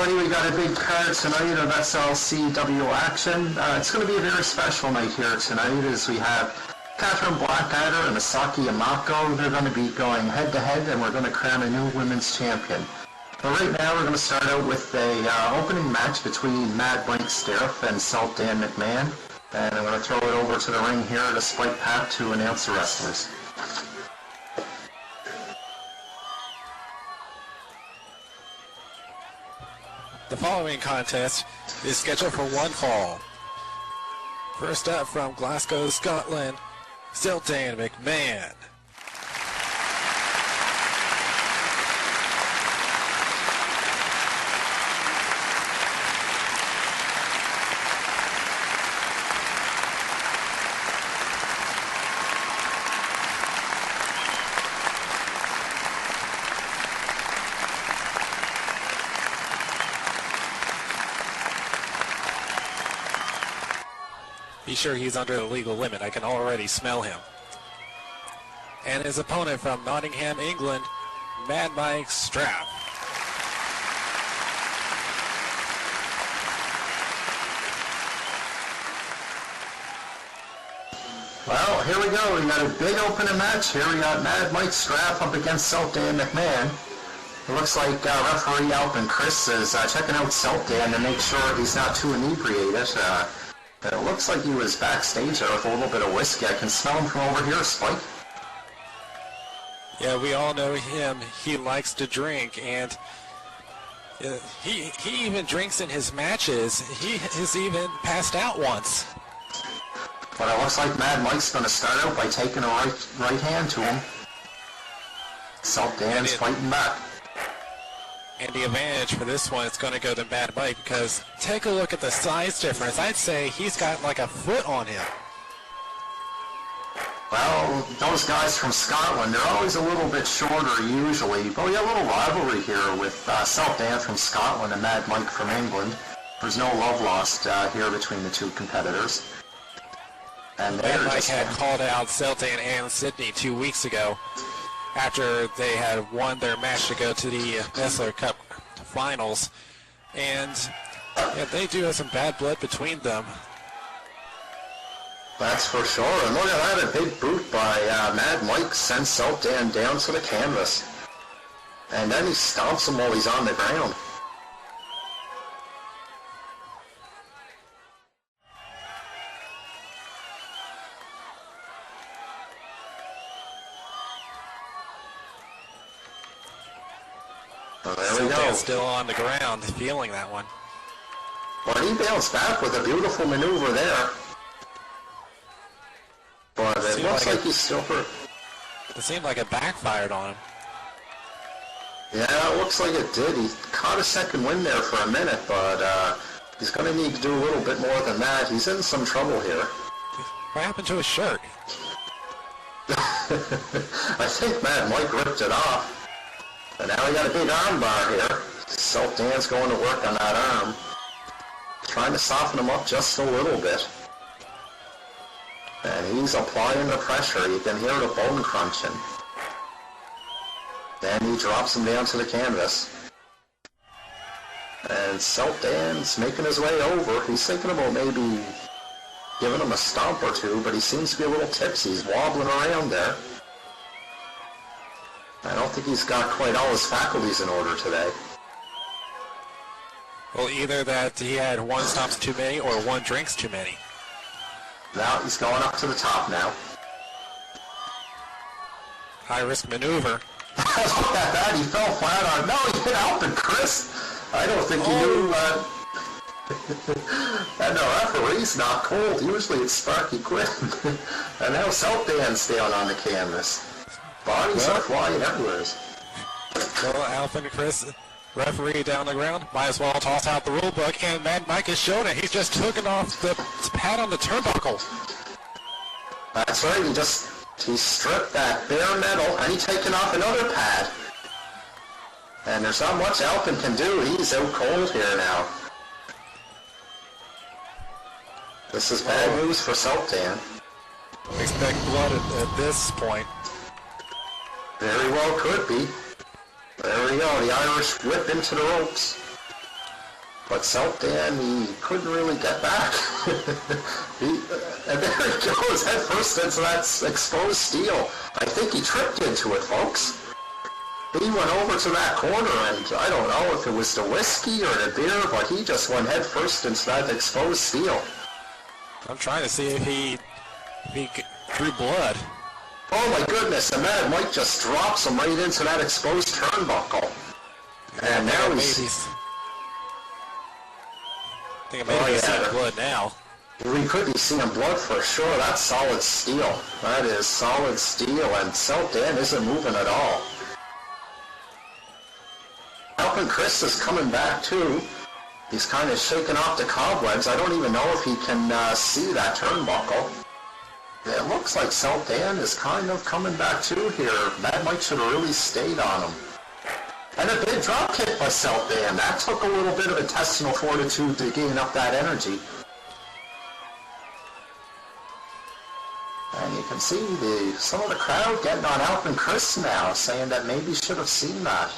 everybody. We got a big card tonight of Slcw action. It's going to be a very special night here tonight as we have Catherine Blackadder and Misaki Yamako. They're going to be going head-to-head, and we're going to crown a new women's champion. But right now, we're going to start out with a opening match between Mad Mike Stariff and Salt Dan McMahon. And I'm going to throw it over to the ring here to Spike Pat to announce the wrestlers. The following contest is scheduled for one fall. First up from Glasgow, Scotland, Salt Dan McMahon. Be sure he's under the legal limit. I can already smell him. And his opponent from Nottingham, England, Mad Mike Strap. Well, here we go. We got a big opening match. Here we got Mad Mike Strap up against Salt Dan McMahon. It looks like referee Alvin Chris is checking out Salt Dan to make sure he's not too inebriated. It looks like he was backstage there with a little bit of whiskey. I can smell him from over here, Spike. Yeah, we all know him. He likes to drink, and he even drinks in his matches. He has even passed out once. But it looks like Mad Mike's going to start out by taking a right hand to him. Salt Dan's fighting back. And the advantage for this one is going to go to Mad Mike because take a look at the size difference. I'd say he's got like a foot on him. Well, those guys from Scotland, they're always a little bit shorter usually. But we have a little rivalry here with Salt Dan from Scotland and Mad Mike from England. There's no love lost here between the two competitors. And Mad Mike had called out Salt Dan and Sydney 2 weeks ago, after they had won their match to go to the Slcw Cup finals. And yeah, they do have some bad blood between them. That's for sure. And look at that, a big boot by Mad Mike sends Salt Dan down to the canvas. And then he stomps him while he's on the ground. There we go. Still on the ground, feeling that one. Well, he bounced back with a beautiful maneuver there. But it looks like he's still hurt. It seemed like it backfired on him. Yeah, it looks like it did. He caught a second wind there for a minute, but he's going to need to do a little bit more than that. He's in some trouble here. What happened to his shirt? I think Mad Mike ripped it off. And now we got a big arm bar here. Salt Dan's going to work on that arm. Trying to soften him up just a little bit. And he's applying the pressure. You can hear the bone crunching. Then he drops him down to the canvas. And Salt Dan's making his way over. He's thinking about maybe giving him a stomp or two, but he seems to be a little tipsy. He's wobbling around there. I don't think he's got quite all his faculties in order today. Well, either that he had one stomps too many or one drinks too many. Now he's going up to the top now. High-risk maneuver. Look at that, he fell flat on. No, he hit Alvin Chris. I don't think he knew and the referee's not cold. Usually it's Sparky Quinn. And now Salt Dan's down on the canvas. Bodies are flying everywhere. Well, Alvin Chris, referee down the ground, might as well toss out the rule book, and Mad Mike is showing it. He's just hooking off the pad on the turnbuckle. That's right, he stripped that bare metal, and he's taking off another pad. And there's not much Alvin can do. He's out cold here now. This is bad news for Salt Dan. Expect blood at this point. Very well could be. There we go, the Irish whip into the ropes. But Seltan, he couldn't really get back. And there he goes, head first into that exposed steel. I think he tripped into it, folks. He went over to that corner, and I don't know if it was the whiskey or the beer, but he just went head first into that exposed steel. I'm trying to see if he drew blood. Oh my goodness, and Mad Mike just drops him right into that exposed turnbuckle. And now he's... I think I may be seeing blood now. We could be seeing blood for sure. That's solid steel. That is solid steel, and Seltan isn't moving at all. Alvin Chris is coming back too. He's kind of shaking off the cobwebs. I don't even know if he can see that turnbuckle. It looks like Seltan is kind of coming back too here. Mad Mike should have really stayed on him. And a big drop kick by Seltan. That took a little bit of intestinal fortitude to gain up that energy. And you can see some of the crowd getting on Alvin Chris now, saying that maybe should have seen that.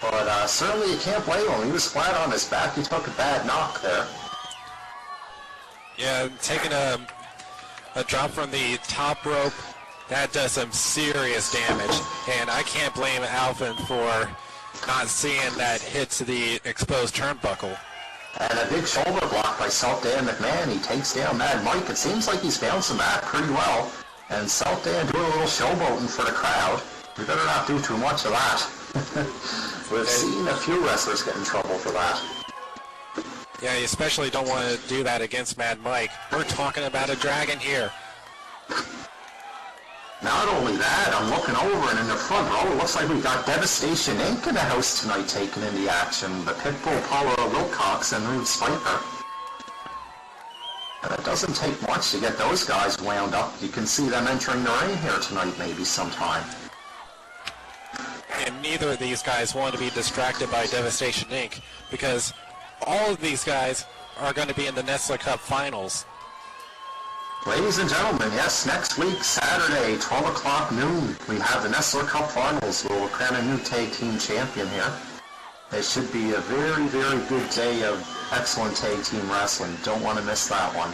But certainly you can't blame him. He was flat on his back. He took a bad knock there. Yeah, taking a drop from the top rope, that does some serious damage. And I can't blame Alvin for not seeing that hit to the exposed turnbuckle. And a big shoulder block by Seltan McMahon. He takes down Mad Mike. It seems like he's bouncing back pretty well. And Seltan doing a little showboating for the crowd. We better not do too much of that. We've seen a few wrestlers get in trouble for that. Yeah, you especially don't want to do that against Mad Mike. We're talking about a dragon here. Not only that, I'm looking over and in the front row, it looks like we got Devastation Inc. in the house tonight taking in the action. The Pitbull, Paula Wilcox, and Rude Spiker. And it doesn't take much to get those guys wound up. You can see them entering the ring here tonight maybe sometime. And neither of these guys want to be distracted by Devastation Inc. because all of these guys are going to be in the Nestler Cup Finals. Ladies and gentlemen, yes, next week, Saturday, 12 o'clock noon, we have the Nestler Cup Finals. We'll crown a new tag team champion here. It should be a very, very good day of excellent tag team wrestling. Don't want to miss that one.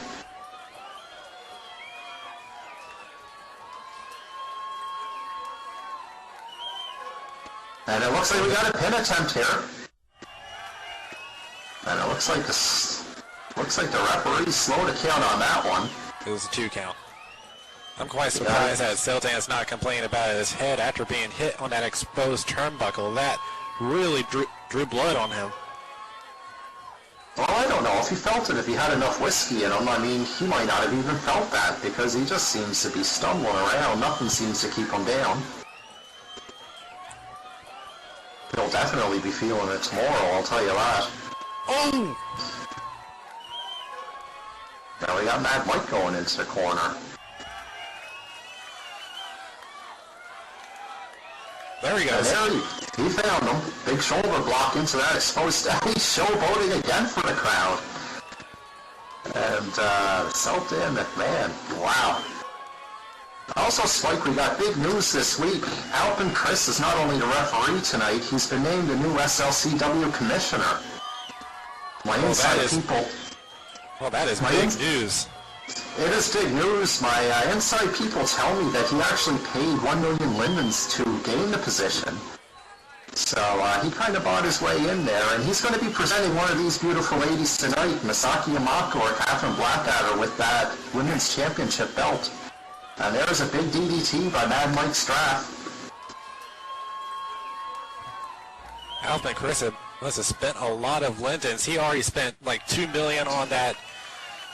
And it looks like we got a pin attempt here. And it looks like the referee slowed a count on that one. It was a 2 count. I'm quite surprised that Seltan's not complaining about his head after being hit on that exposed turnbuckle. That really drew blood on him. Well, I don't know if he felt it, if he had enough whiskey in him. I mean, he might not have even felt that because he just seems to be stumbling around. Nothing seems to keep him down. He'll definitely be feeling it tomorrow, I'll tell you that. Oh! Now we got Mad Mike going into the corner. There he goes. And there he found him. Big shoulder block into that exposed. He's showboating again for the crowd. And Seltan McMahon. Wow. Also, Spike, we got big news this week. Alvin Chris is not only the referee tonight, he's been named the new SLCW commissioner. My inside people... Well, that is big news. It is big news. My inside people tell me that he actually paid 1 million lindens to gain the position. So he kind of bought his way in there, and he's going to be presenting one of these beautiful ladies tonight, Misaki Yamako or Catherine Blackadder, with that women's championship belt. And there's a big DDT by Mad Mike Straff. Alvin Chris must have spent a lot of lindens. He already spent like $2 million on that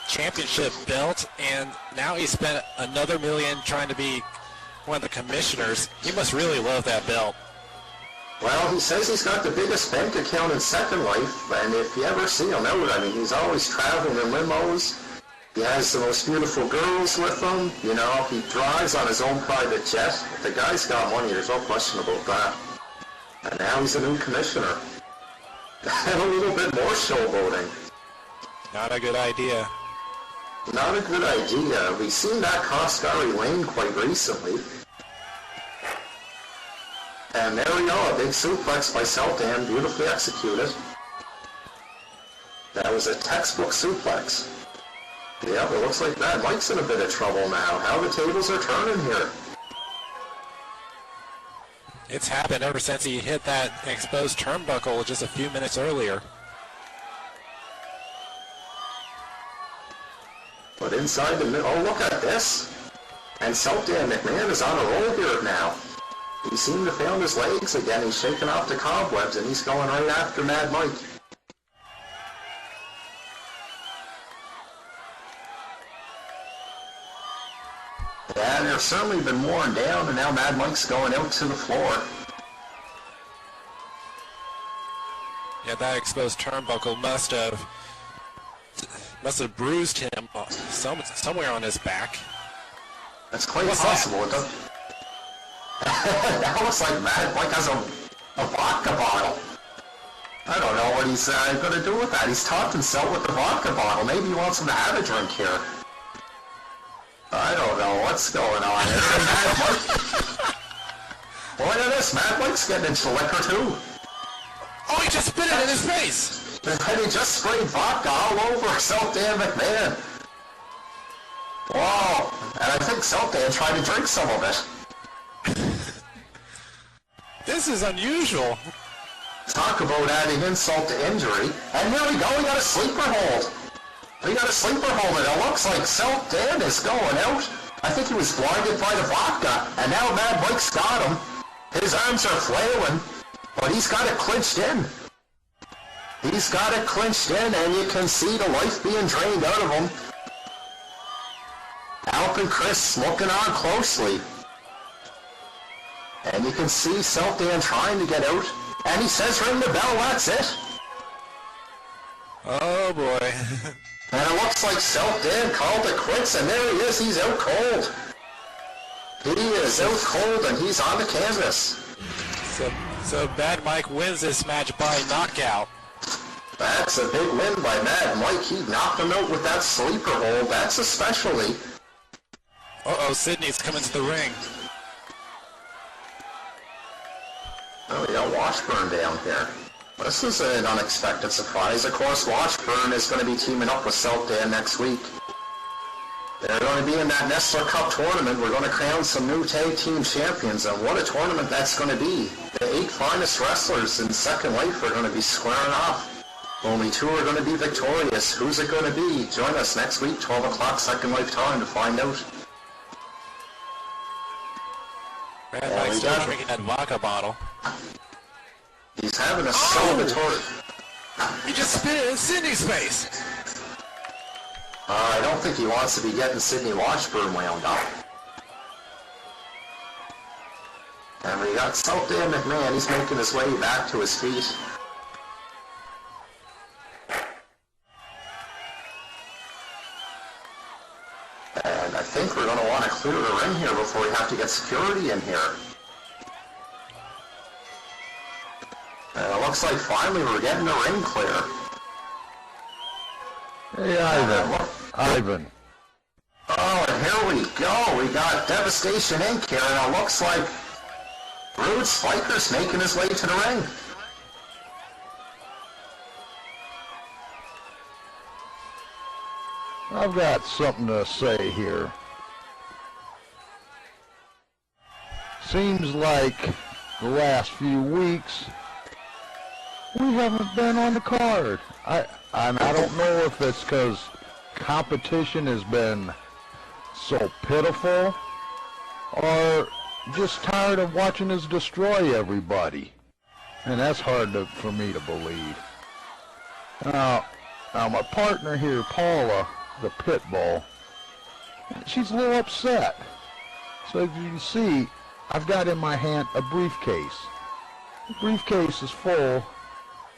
championship belt, and now he spent another $1 million trying to be one of the commissioners. He must really love that belt. Well, he says he's got the biggest bank account in Second Life, and if you ever see him out, I mean, he's always traveling in limos. He has the most beautiful girls with him. You know, he drives on his own private jet. The guy's got money, there's no question about that. And now he's a new commissioner. And a little bit more showboating. Not a good idea. Not a good idea. We've seen that cost Gary Lane quite recently. And there we go, a big suplex by Seltan, beautifully executed. That was a textbook suplex. Yeah, it looks like that. Mike's in a bit of trouble now. How the tables are turning here. It's happened ever since he hit that exposed turnbuckle just a few minutes earlier. But inside the middle, oh, look at this. And Slcw McMahon is on a roll here now. He seemed to found his legs again. He's shaking off the cobwebs, and he's going right after Mad Mike. Yeah, they've certainly been worn down, and now Mad Mike's going out to the floor. Yeah, that exposed turnbuckle must have bruised him somewhere on his back. That's quite possible. That looks like Mad Mike has a vodka bottle. I don't know what he's going to do with that. He's topped himself with the vodka bottle. Maybe he wants him to have a drink here. I don't know what's going on here. Mad Mike. Look at this. Mad Mike's getting into liquor too. Oh, he just spit it in his face. And he just sprayed vodka all over Slcw McMahon. Wow. And I think Slcw tried to drink some of it. This is unusual. Talk about adding insult to injury. And there we go, we got a sleeper hold. We got a sleeper hold, and it looks like Slcw is going out. I think he was blinded by the vodka, and now Mad Mike's got him. His arms are flailing, but he's got it clinched in. He's got it clinched in, and you can see the life being drained out of him. Alp and Chris looking on closely. And you can see Slcw trying to get out. And he says, ring the bell, that's it. Oh boy. And it looks like Slcw called it quits, and there he is, he's out cold. He is out cold, and he's on the canvas. So Mad Mike wins this match by knockout. That's a big win by Mad Mike. He knocked him out with that sleeper hold. That's a specialty. Uh-oh, Sydney's coming to the ring. Oh, we got Washburn down here. This is an unexpected surprise. Of course, Washburn is going to be teaming up with Slcw next week. They're going to be in that Nestler Cup tournament. We're going to crown some new tag team champions, and what a tournament that's going to be. The 8 finest wrestlers in Second Life are going to be squaring off. Only 2 are going to be victorious. Who's it going to be? Join us next week, 12 o'clock Second Life time, to find out. Mad Mike's still drinking that vodka bottle. He's having a celebratory... He just spit it in Sydney's face. I don't think he wants to be getting Sidney Washburn wound up. And we got Slcw McMahon. He's making his way back to his feet. And I think we're going to want to clear the ring here before we have to get security in here. And it looks like finally we're getting the ring clear. Hey, Ivan. Oh, and here we go. We got Devastation Inc. here, and it looks like Rude Spiker's making his way to the ring. I've got something to say here. Seems like the last few weeks we haven't been on the card. I don't know if it's because competition has been so pitiful or just tired of watching us destroy everybody. And that's hard for me to believe. Now my partner here, Paula, the pit bull, she's a little upset. So as you can see, I've got in my hand a briefcase. The briefcase is full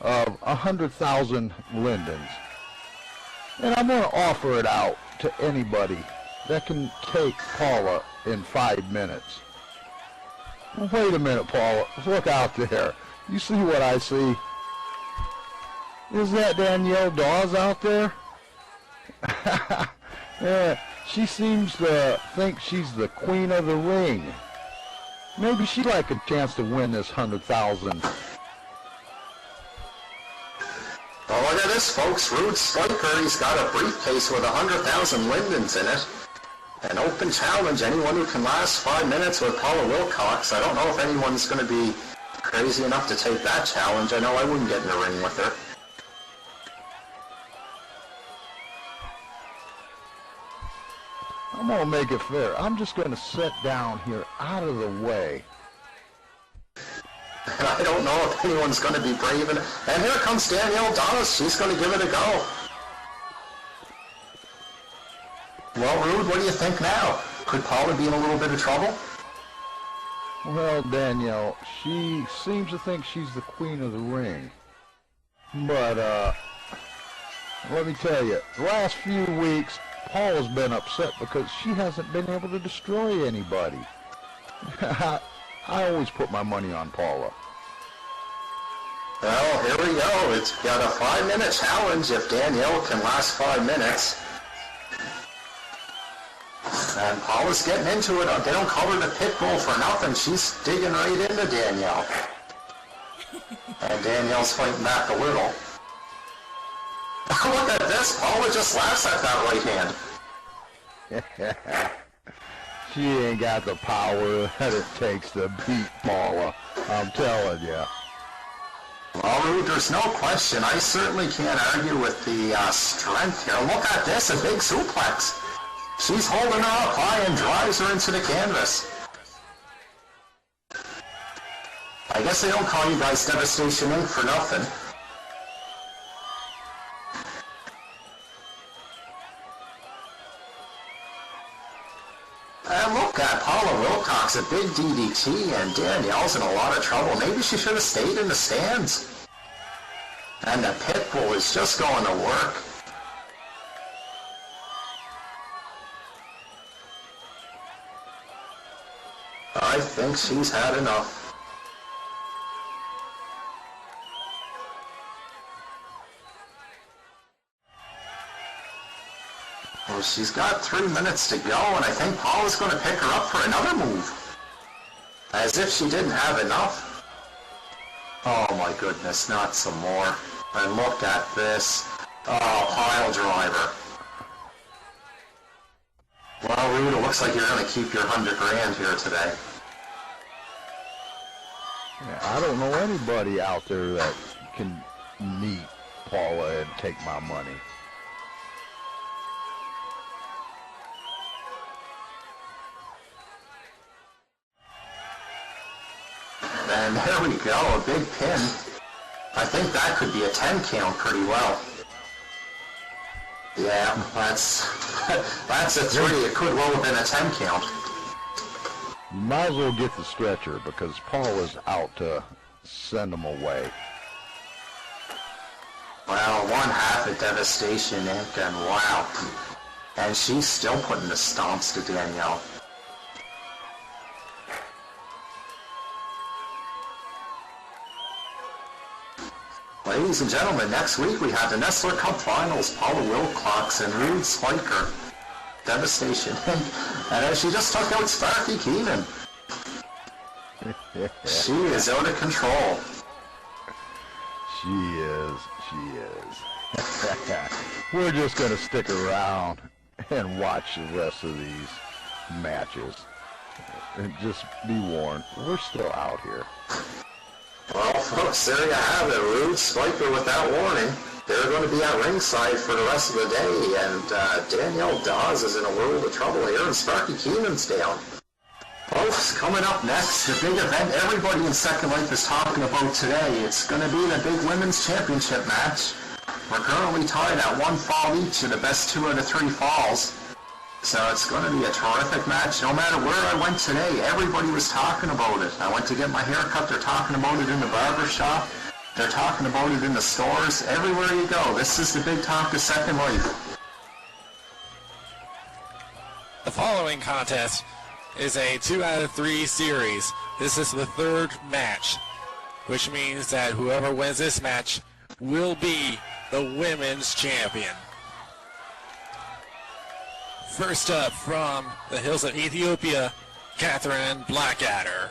of 100,000 lindens. And I'm going to offer it out to anybody that can take Paula in 5 minutes. Well, wait a minute, Paula. Look out there. You see what I see? Is that Danielle Dawes out there? Yeah, she seems to think she's the queen of the ring. Maybe she'd like a chance to win this 100,000. Well, look at this, folks. Rude Spiker, he's got a briefcase with 100,000 lindens in it. An open challenge, anyone who can last 5 minutes with Paula Wilcox. I don't know if anyone's going to be crazy enough to take that challenge. I know I wouldn't get in the ring with her. I'm going to make it fair. I'm just going to sit down here out of the way. And I don't know if anyone's going to be brave enough. And here comes Danielle Donis. She's going to give it a go. Well, Rude, what do you think now? Could Paula be in a little bit of trouble? Well, Danielle, she seems to think she's the queen of the ring. But, let me tell you, the last few weeks, Paula's been upset because she hasn't been able to destroy anybody. I always put my money on Paula. Well, here we go. It's got a 5-minute challenge if Danielle can last 5 minutes. And Paula's getting into it. They don't call her the pit bull for nothing. She's digging right into Danielle. And Danielle's fighting back a little. Look at this. Paula just laughs at that right hand. She ain't got the power that it takes to beat Paula. I'm telling you. Well, Rude, there's no question. I certainly can't argue with the strength here. Look at this. A big suplex. She's holding her up high and drives her into the canvas. I guess they don't call you guys Devastation Inc. for nothing. And look at Paula Wilcox, a big DDT, and Danielle's in a lot of trouble. Maybe she should have stayed in the stands. And the Pitbull is just going to work. I think she's had enough. Well, she's got 3 minutes to go, and I think Paula's going to pick her up for another move. As if she didn't have enough. Oh my goodness, not some more. And look at this. Oh, pile driver. Well, Rude, it looks like you're going to keep your 100 grand here today. Yeah, I don't know anybody out there that can meet Paula and take my money. And there we go, a big pin. I think that could be a 10 count pretty well. Yeah, that's a 3. It could well have been a 10 count. You might as well get the stretcher because Paula's out to send them away. Well, 1/2 of Devastation Inc. and wow. And she's still putting the stomps to Danielle. Ladies and gentlemen, next week we have the Nestler Cup Finals, Paula Wilcox and Rude Spiker. Devastation Inc. And as she just took out Sparky Keenan. She is out of control. She is. We're just going to stick around and watch the rest of these matches. And just be warned, we're still out here. Well, folks, there you have it. Rude Spiker with that warning. They're going to be at ringside for the rest of the day, and Danielle Dawes is in a world of trouble here, and Sparky Keenan's down. Folks, coming up next, the big event everybody in Second Life is talking about today. It's going to be the big Women's Championship match. We're currently tied at 1 fall each in the best 2 out of 3 falls. So it's going to be a terrific match. No matter where I went today, everybody was talking about it. I went to get my hair cut, they're talking about it in the barber shop. They're talking about it in the stores. Everywhere you go, this is the big talk of Second Life. The following contest is a 2 out of 3 series. This is the 3rd match, which means that whoever wins this match will be the women's champion. First up from the hills of Ethiopia, Catherine Blackadder.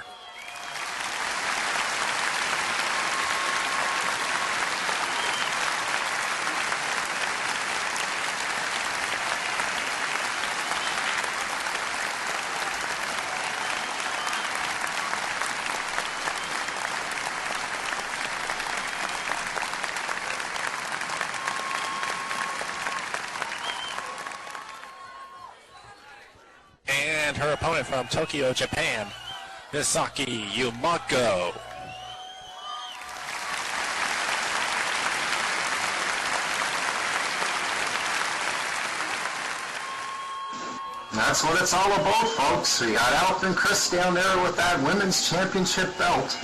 and her opponent from Tokyo, Japan, Misaki Yumako. That's what it's all about, folks. We got Alp and Chris down there with that women's championship belt.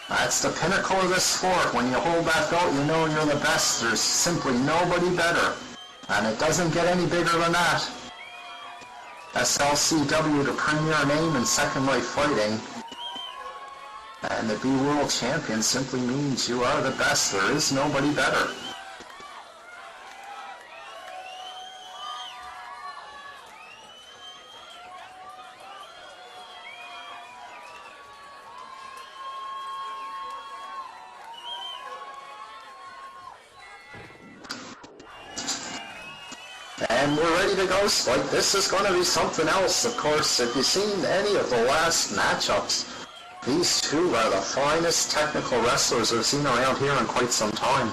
That's the pinnacle of this sport. When you hold that belt, you know you're the best. There's simply nobody better. And it doesn't get any bigger than that. Slcw, the premier name in second life fighting. And to be world champion simply means you are the best. There is nobody better. And we're ready to go, Spike. This is going to be something else. Of course, if you've seen any of the last matchups, these two are the finest technical wrestlers we've seen around here in quite some time.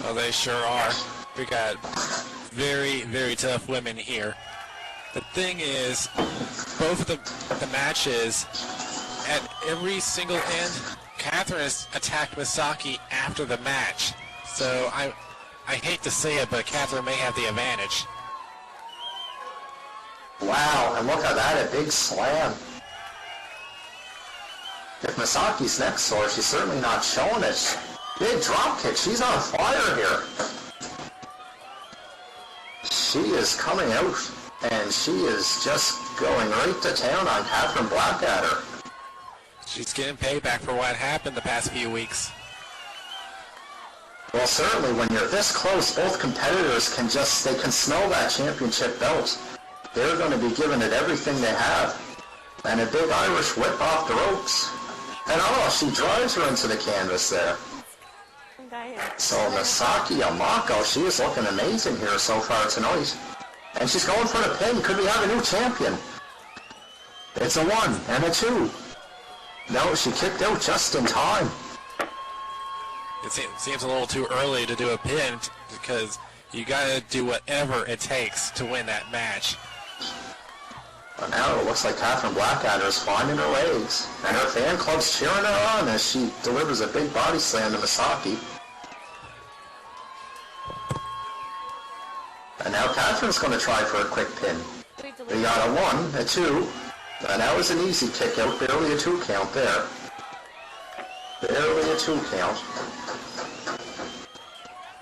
Oh, they sure are. We got very, very tough women here. The thing is, both of the matches, at every single end, Catherine has attacked Misaki after the match. So I hate to say it, but Catherine may have the advantage. Wow, and look at that, a big slam. If Misaki's neck sore, she's certainly not showing it. Big drop kick, she's on fire here. She is coming out, and she is just going right to town on Catherine Blackadder. She's getting payback for what happened the past few weeks. Well, certainly when you're this close, both competitors can they can smell that championship belt. They're going to be giving it everything they have. And a big Irish whip off the ropes. And oh, she drives her into the canvas there. So Misaki Yumako, she is looking amazing here so far tonight. And she's going for the pin. Could we have a new champion? It's a 1 and a 2. No, she kicked out just in time. It seems a little too early to do a pin because you gotta do whatever it takes to win that match. But now it looks like Catherine Blackadder is finding her legs, and her fan club's cheering her on as she delivers a big body slam to Misaki. And now Catherine's going to try for a quick pin. We got a 1, a 2, and that was an easy kick out, barely a 2 count there. Barely a 2 count.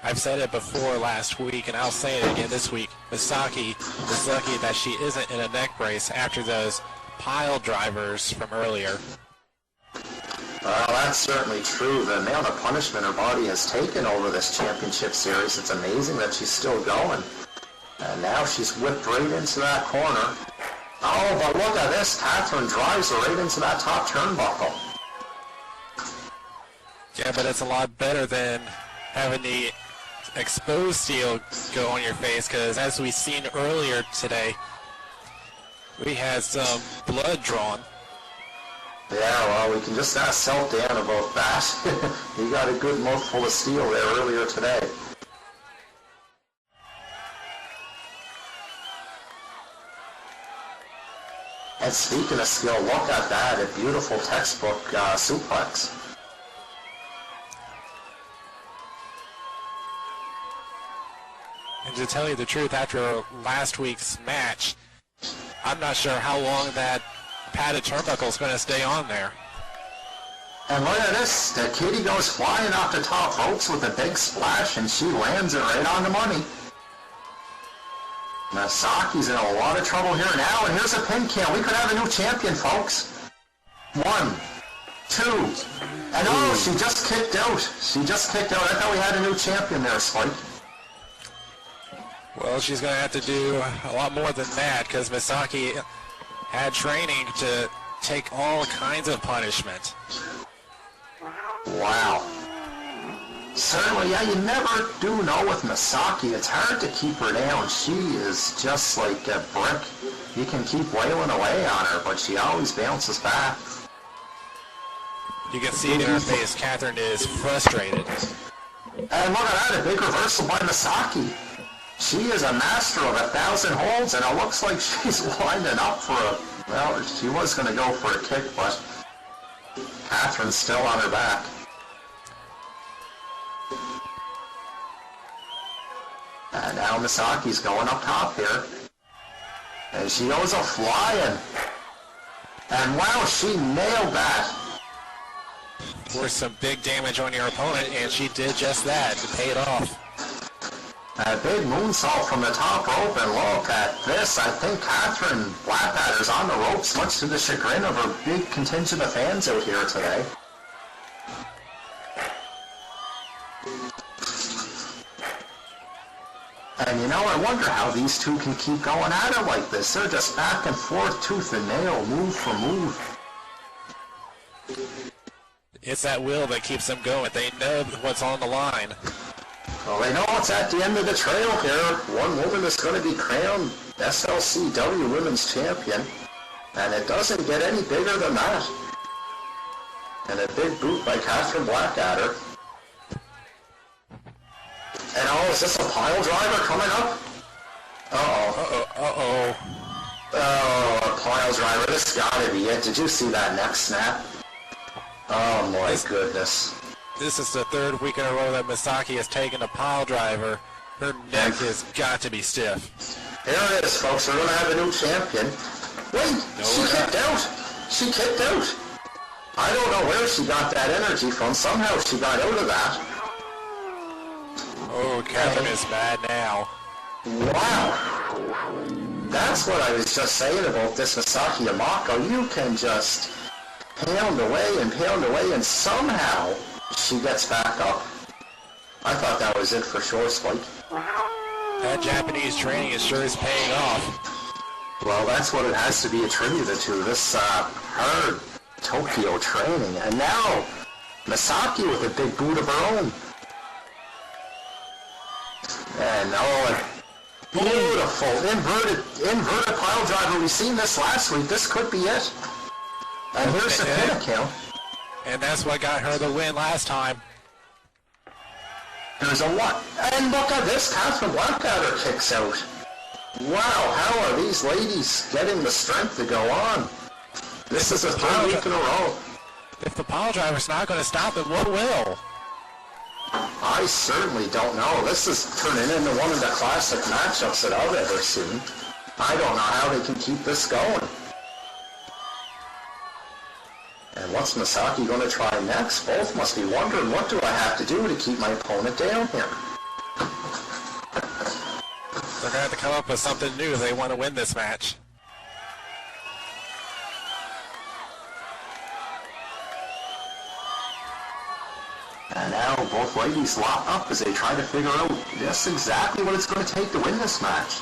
I've said it before last week, and I'll say it again this week. Misaki is lucky that she isn't in a neck brace after those pile drivers from earlier. Well, that's certainly true. The amount of punishment her body has taken over this championship series, it's amazing that she's still going. And now she's whipped right into that corner. Oh, but look at this. Catherine drives her right into that top turnbuckle. Yeah, but it's a lot better than having the exposed steel go on your face, because as we've seen earlier today, we had some blood drawn. Yeah, well, we can just ask Self Dan about that. He got a good mouthful of steel there earlier today. And speaking of skill, look at that, a beautiful textbook suplex. And to tell you the truth, after last week's match, I'm not sure how long that padded turnbuckle is going to stay on there. And look at this, the kitty goes flying off the top ropes with a big splash, and she lands it right on the money. Misaki's in a lot of trouble here now, and here's a pin count. We could have a new champion, folks. 1, 2, and oh, she just kicked out. She just kicked out. I thought we had a new champion there, Spike. Well, she's going to have to do a lot more than that, because Misaki had training to take all kinds of punishment. Wow. Certainly, yeah, you never do know with Misaki. It's hard to keep her down. She is just like a brick. You can keep wailing away on her, but she always bounces back. You can see it in her face. Catherine is frustrated. And look at that, a big reversal by Misaki. She is a master of 1,000 holds, and it looks like she's winding up for a... Well, she was going to go for a kick, but Catherine's still on her back. And now Misaki's going up top here. And she goes a-flying. And wow, she nailed that. Force some big damage on your opponent, and she did just that to pay it off. A big moonsault from the top rope, and look at this. I think Catherine Blackadder's on the ropes, much to the chagrin of her big contingent of fans out here today. And you know, I wonder how these two can keep going at it like this. They're just back and forth, tooth and nail, move for move. It's that will that keeps them going. They know what's on the line. Well, they know what's at the end of the trail here. One woman is going to be crowned SLCW Women's Champion. And it doesn't get any bigger than that. And a big boot by Catherine Blackadder. And oh, is this a pile driver coming up? Uh-oh. Uh-oh. Oh, a pile driver. This gotta be it. Did you see that neck snap? Oh my goodness. This is the third week in a row that Misaki has taken a pile driver. Her neck has got to be stiff. Here it is, folks. We're going to have a new champion. Wait, no, she kicked out. She kicked out. I don't know where she got that energy from. Somehow she got out of that. Oh, Catherine is mad now. Wow. That's what I was just saying about this Misaki Yamako. You can just pound away, and somehow she gets back up. I thought that was it for sure, Spike. That Japanese training is sure is paying off. Well, that's what it has to be attributed to, this her Tokyo training. And now, Misaki with a big boot of her own. And oh, a beautiful inverted pile driver. We've seen this last week. This could be it. And here's the pin account. And that's what got her the win last time. There's a what? And look at this. Catherine Blackadder kicks out. Wow, how are these ladies getting the strength to go on? This is the third week in a row. If the pile driver's not going to stop it, what will? I certainly don't know. This is turning into one of the classic matchups that I've ever seen. I don't know how they can keep this going. And what's Misaki going to try next? Both must be wondering, what do I have to do to keep my opponent down here? They're going to have to come up with something new if they want to win this match. And now both ladies lock up as they try to figure out just exactly what it's going to take to win this match.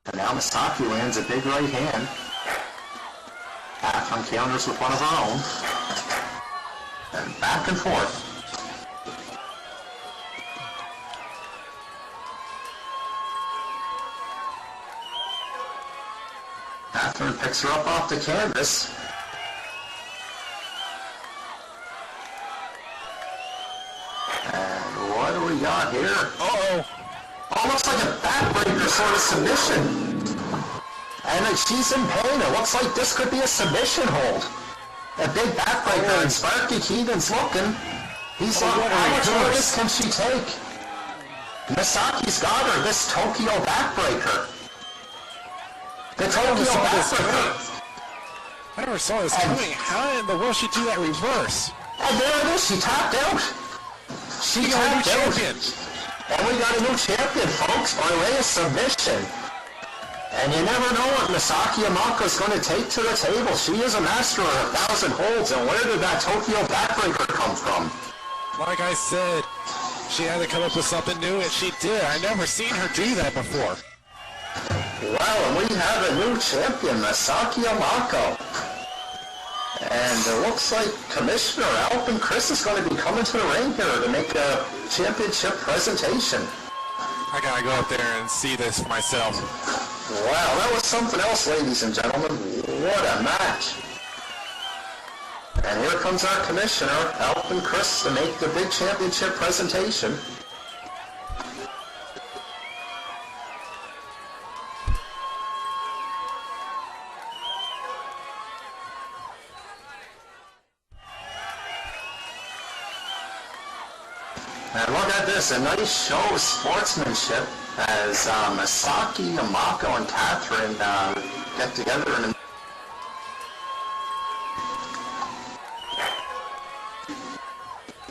And now Misaki lands a big right hand. Catherine counters with one of her own. And back and forth. Catherine picks her up off the canvas. And what do we got here? Uh-oh. Almost like a backbreaker sort of submission. And she's in pain. It looks like this could be a submission hold. A big backbreaker, and Sparky Keegan's looking. He's like, how much more of this can she take? Misaki's got her, this Tokyo backbreaker. The Tokyo backbreaker. I never saw this coming. How in the world she do that reverse? And there it is, she tapped out. She tapped out. And we got a new champion, folks, by way of submission. And you never know what Misaki Yamako's going to take to the table. She is a master of 1,000 holds, and where did that Tokyo backbreaker come from? Like I said, she had to come up with something new, and she did. I never seen her do that before. Well, and we have a new champion, Misaki Yamako. And it looks like Commissioner Alvin Chris is going to be coming to the ring here to make a championship presentation. I gotta go up there and see this for myself. Wow, that was something else, ladies and gentlemen. What a match. And here comes our commissioner, Alvin Chris, to make the big championship presentation. And look at this, a nice show of sportsmanship as Masaki, Yamako, and Catherine get together in a...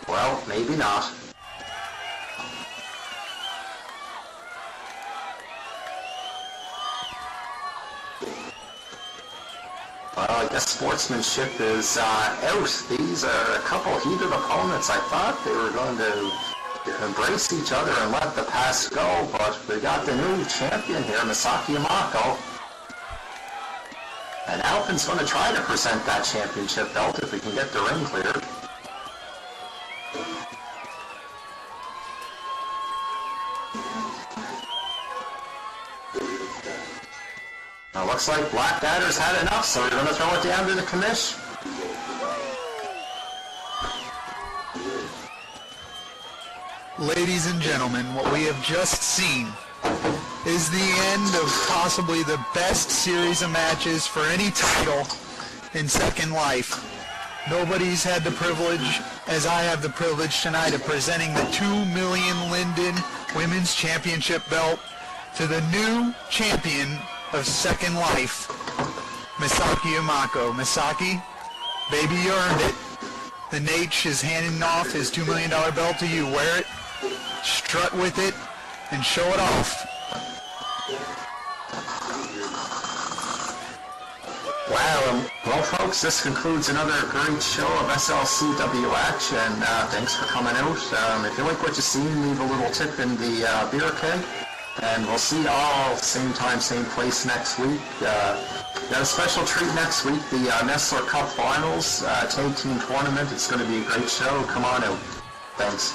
Well, maybe not. Well, I guess sportsmanship is out. These are a couple heated opponents. I thought they were going to embrace each other and let the past go, but we got the new champion here, Masaki Yamako. And Alvin's going to try to present that championship belt if we can get the ring cleared. Now, looks like Blackadder's had enough, so we're going to throw it down to the commish. Ladies and gentlemen, what we have just seen is the end of possibly the best series of matches for any title in Second Life. Nobody's had the privilege, as I have the privilege tonight, of presenting the 2 million Linden Women's Championship belt to the new champion of Second Life, Masaki Yamako. Masaki, baby, you earned it. The Nate is handing off his $2 million belt to you. Wear it, strut with it, and show it off. Wow, well folks, this concludes another great show of SLCW action. Thanks for coming out. If you like what you seen, leave a little tip in the beer keg. And we'll see you all same time, same place next week. Got a special treat next week, the Nestler Cup Finals Tag Team Tournament. It's going to be a great show. Come on out. Thanks.